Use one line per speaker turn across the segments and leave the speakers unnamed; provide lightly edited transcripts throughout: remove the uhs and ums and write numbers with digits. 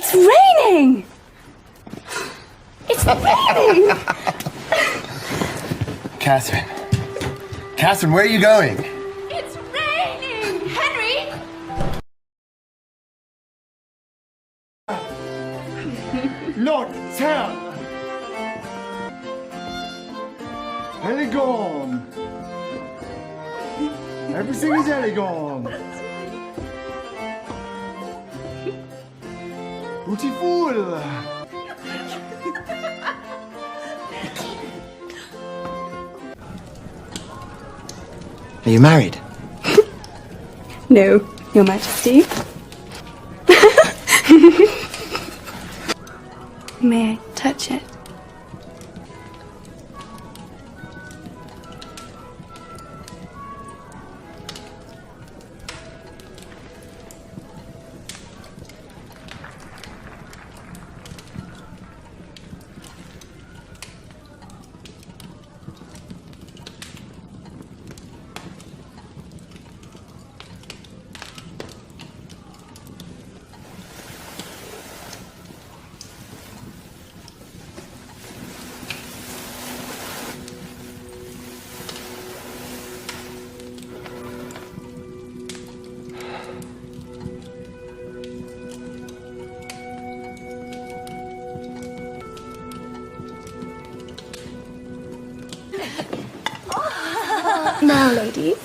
It's raining! It's raining!
Catherine. Catherine, where are you going?
It's raining! Henry!
Lord, turn! Elegant! Everything is elegant! Beautiful!
Are you married?
No, Your Majesty. May I touch it? Now, ladies,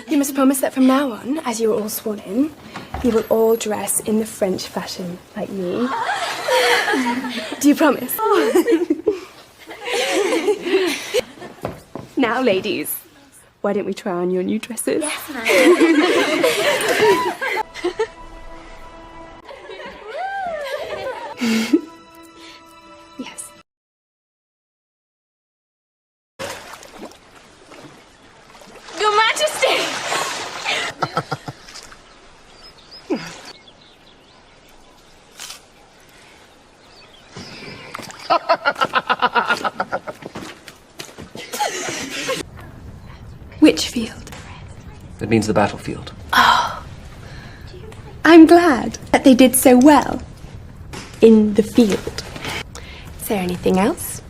you must promise that from now on, as you are all sworn in, you will all dress in the French fashion, like me. Do you promise? Now, ladies, why don't we try on your new dresses?
Yes, ma'am.
Yes. Your Majesty! Which field?
It means the battlefield.
Oh, I'm glad that they did so well in the field. Is there anything else,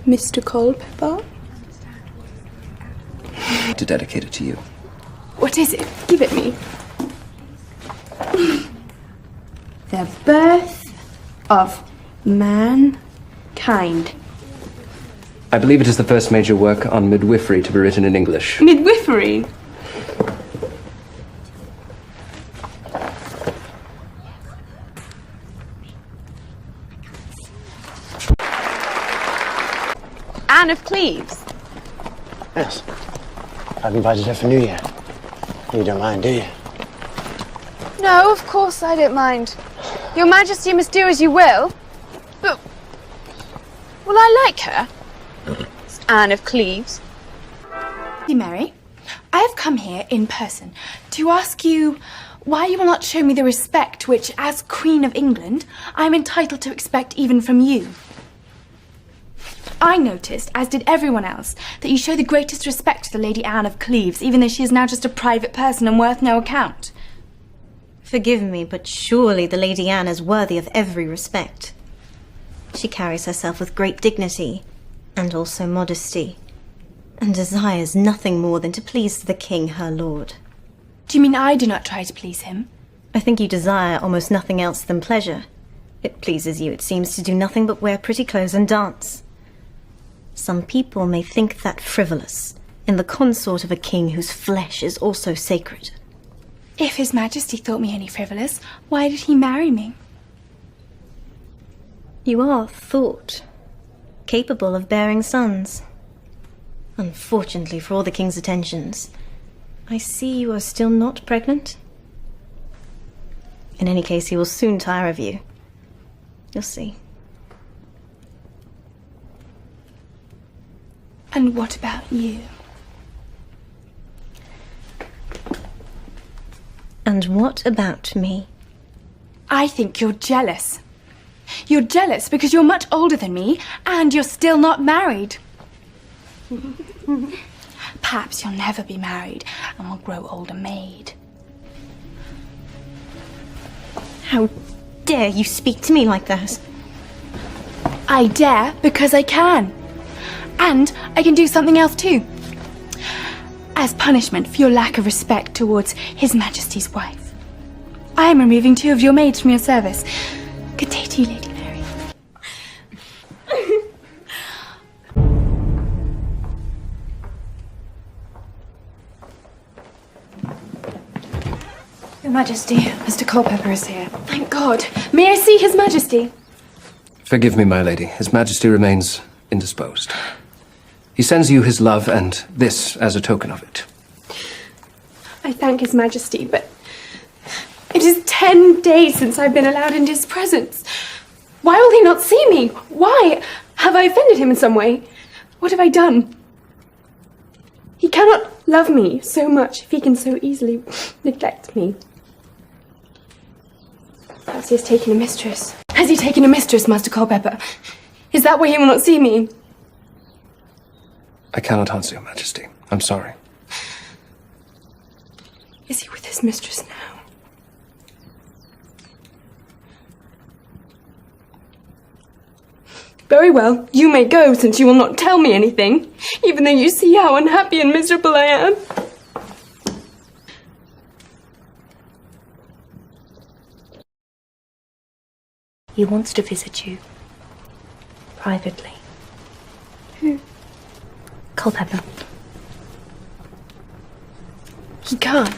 Mr. Culpeper?
To dedicate it to you.
What is it? Give it me. The birth of mankind.
I believe it is the first major work on midwifery to be written in English.
Midwifery? Anne of Cleves.
Yes. I've invited her for New Year. You don't mind, do you?
No, of course I don't mind. Your Majesty must do as you will. But will I like her? It's Anne of Cleves.
Mary, I have come here in person to ask you why you will not show me the respect which, as Queen of England, I am entitled to expect even from you. I noticed, as did everyone else, that you show the greatest respect to the Lady Anne of Cleves, even though she is now just a private person and worth no account.
Forgive me, but surely the Lady Anne is worthy of every respect. She carries herself with great dignity, and also modesty, and desires nothing more than to please the king, her lord.
Do you mean I do not try to please him?
I think you desire almost nothing else than pleasure. It pleases you, it seems, to do nothing but wear pretty clothes and dance. Some people may think that frivolous, in the consort of a king whose flesh is also sacred.
If His Majesty thought me any frivolous, why did he marry me?
You are thought capable of bearing sons. Unfortunately for all the king's attentions, I see you are still not pregnant. In any case, he will soon tire of you. You'll see.
And what about you?
And what about me?
I think you're jealous. You're jealous because you're much older than me and you're still not married. Perhaps you'll never be married and will grow old a maid. How
dare you speak to me like that?
I dare because I can. And I can do something else too. As punishment for your lack of respect towards His Majesty's wife, I am removing 2 of your maids from your service. Good day to you, Lady Mary. Your Majesty, Mr. Culpepper is here. Thank God. May I see His Majesty?
Forgive me, my lady. His Majesty remains indisposed. He sends you his love, and this as a token of it.
I thank His Majesty, but it is 10 days since I've been allowed into his presence. Why will he not see me? Why? Have I offended him in some way? What have I done? He cannot love me so much if he can so easily neglect me. Perhaps he has taken a mistress. Has he taken a mistress, Master Culpepper? Is that why he will not see me?
I cannot answer, Your Majesty. I'm sorry.
Is he with his mistress now? Very well, you may go, since you will not tell me anything, even though you see how unhappy and miserable I am.
He wants to visit you. Privately.
Who?
Culpepper.
He can't.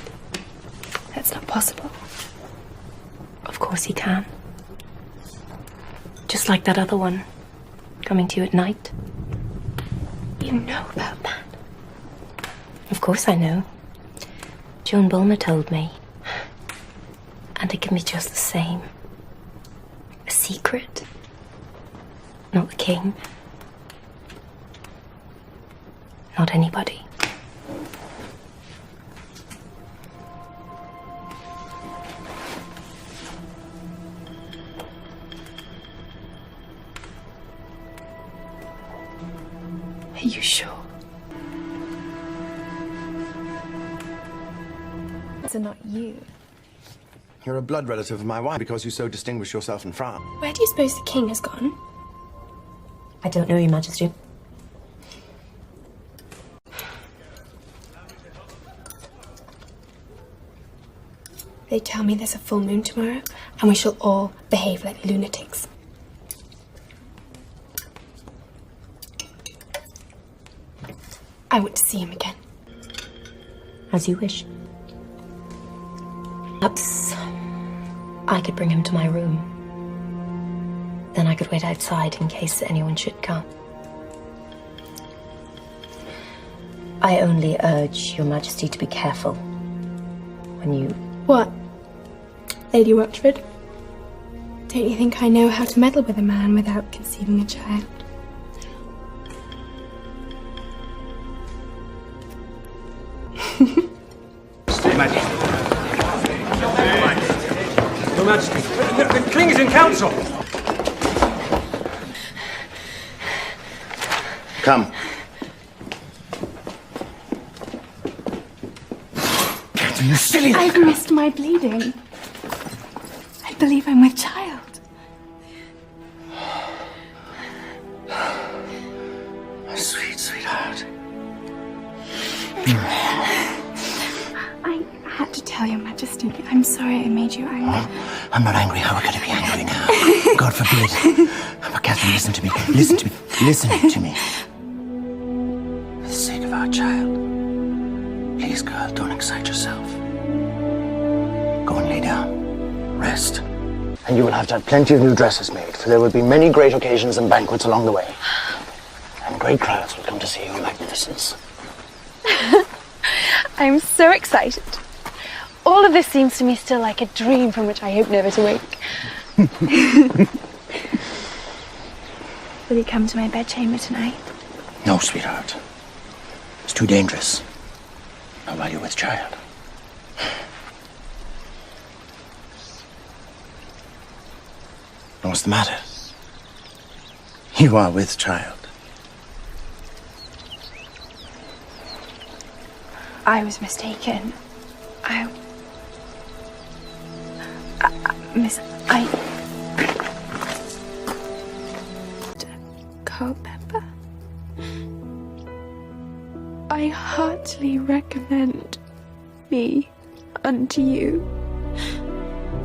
That's not possible.
Of course he can. Just like that other one. Coming to you at night.
You know about that?
Of course I know. Joan Bulmer told me. And it can be just the same. A secret. Not the king. Not anybody.
Are you sure? These are not you.
You're a blood relative of my wife because you so distinguish yourself in France.
Where do you suppose the king has gone?
I don't know, Your Majesty.
They tell me there's a full moon tomorrow, and we shall all behave like lunatics. I want to see him again.
As you wish. Perhaps I could bring him to my room. Then I could wait outside in case anyone should come. I only urge Your Majesty to be careful when you...
What? Lady Rochford? Don't you think I know how to meddle with a man without conceiving a child?
Your Majesty, the King is in council!
Come.
Catherine, you silly...
I've missed my bleeding. I believe I'm with child.
Sweet, sweetheart.
I had to tell Your Majesty. I'm sorry I made you angry.
I'm not angry. How could I be angry now? God forbid. But Catherine, listen to me. Listen to me. Listen to me. For the sake of our child. Please, girl, don't excite yourself. Go and lay down. Rest.
And you will have to have plenty of new dresses made, for there will be many great occasions and banquets along the way. And great crowds will come to see your magnificence.
I'm so excited. All of this seems to me still like a dream from which I hope never to wake.
Will you come to my bedchamber tonight?
No, sweetheart. It's too dangerous. Not while you're with child. What's the matter? You are with child.
I was mistaken. Miss, Culpepper. I heartily recommend me unto you,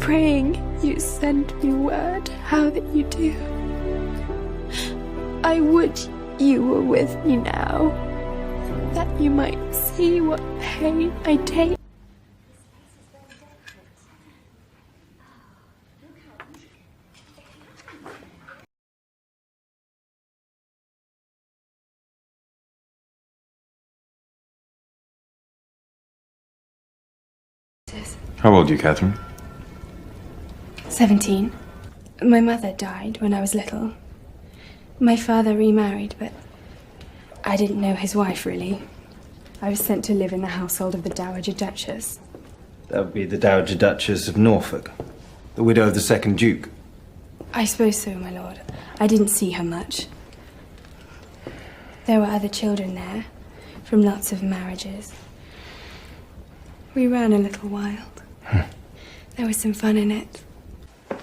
praying you send me word how that you do. I would you were with me now, that you might see what pain I take.
How old are you, Catherine?
17. My mother died when I was little. My father remarried, but I didn't know his wife, really. I was sent to live in the household of the Dowager Duchess.
That would be the Dowager Duchess of Norfolk, the widow of the second Duke.
I suppose so, my lord. I didn't see her much. There were other children there, from lots of marriages. We ran a little wild. There was some fun in it.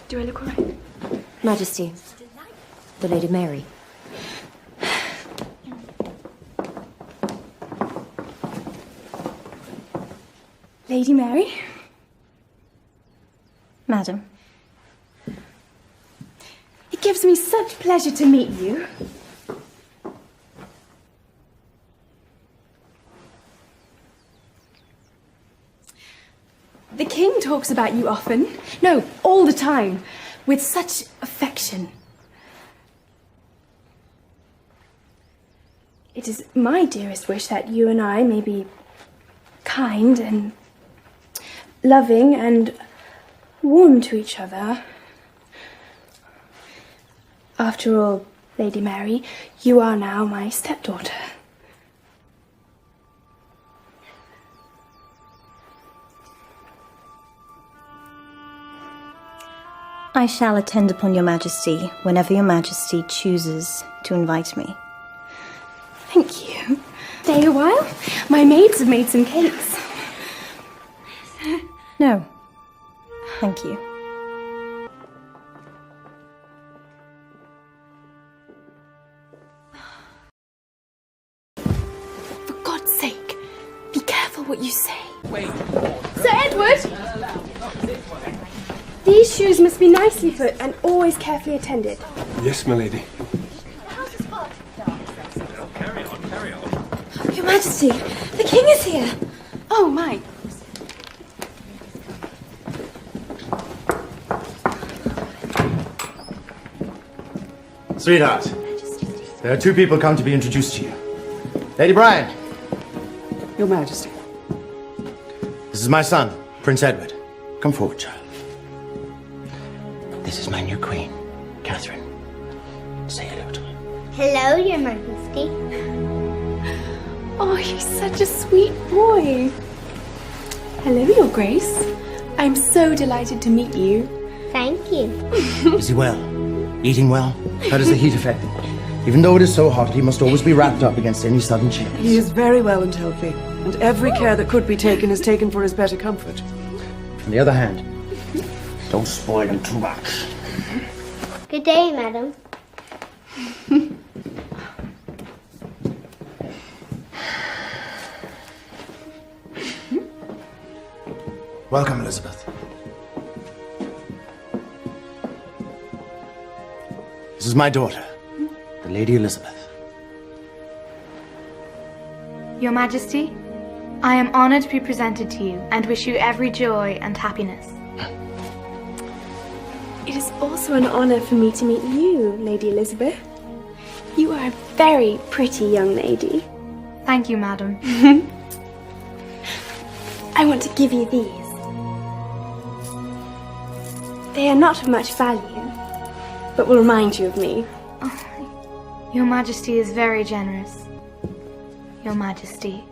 Do I look all right?
Majesty, the Lady Mary.
Lady Mary?
Madam.
It gives me such pleasure to meet you. The king talks about you often. No, all the time. With such affection. It is my dearest wish that you and I may be kind and loving and warm to each other. After all, Lady Mary, you are now my stepdaughter.
I shall attend upon your majesty whenever your majesty chooses to invite me.
Thank you. Stay a while. My maids have made some cakes.
No, thank you.
For God's sake, be careful what you say. Wait. Sir Edward! These shoes must be nicely put and always carefully attended.
Yes, my lady.
Your Majesty, the king is here.
Oh, my.
Sweetheart, there are two people come to be introduced to you. Lady Brian.
Your Majesty.
This is my son, Prince Edward. Come forward, child. This is my new queen, Catherine. Say hello to her.
Hello, Your Majesty.
Oh, he's such a sweet boy. Hello, Your Grace. I'm so delighted to meet you.
Thank you.
Is he well? Eating well? How does the heat affect him? Even though it is so hot, he must always be wrapped up against any sudden change.
He is very well and healthy, and every care that could be taken is taken for his better comfort.
On the other hand, don't spoil him too much.
Good day, madam.
Welcome, Elizabeth. This is my daughter, the Lady Elizabeth.
Your Majesty, I am honored to be presented to you and wish you every joy and happiness.
It is also an honor for me to meet you, Lady Elizabeth. You are a very pretty young lady.
Thank you, madam.
I want to give you these. They are not of much value, but will remind you of me.
Your Majesty is very generous. Your Majesty.